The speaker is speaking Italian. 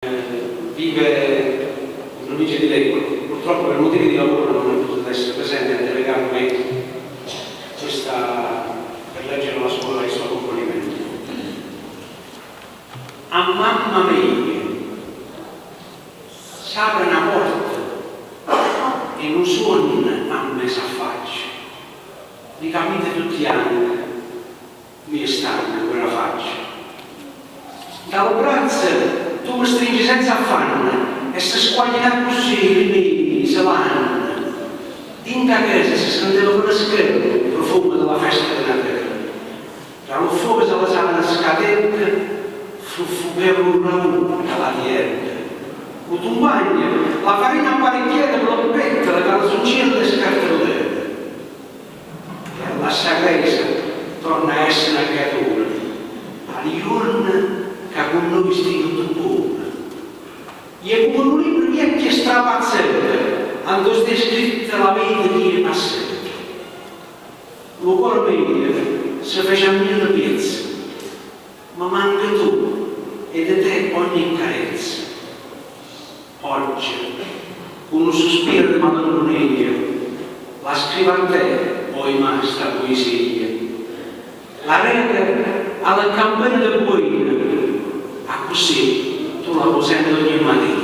vive in provincia di Lecco, purtroppo per motivi di lavoro non è potuto essere presente, ha delegato me per leggere la scuola e il suo componimento. A mamma mia s'apre una porta e un suono a me s'affaccia. Mi capite tutti gli anni, mi è stanca quella faccia. Dallo braccio tu mi stringi senza affanno e si squaglierà così, i miei, se vanno. Dinta casa si sentiva quello schermo, il profumo della festa di Natale. Tra lo fuoco se la sana scadente, fuggeva un ramo dalla tierra. Con un bagno, la farina apparecchiata per lo petto, la calzoncina e le scartellette. E la sagresa torna a essere una creatura, agli urni che con noi stiamo tutto buono. E come un libro vecchio strapazzetto, quando sta scritta la vita di è passata. Lo cuore mio si fece a mille pezzi, ma manca tu e di te ogni carezza. Oggi, con un sospiro di malinconia, la scrivo a te, poi sta poesia. La rete alla campana del buio, a così tu la puoi sentire ogni mattina.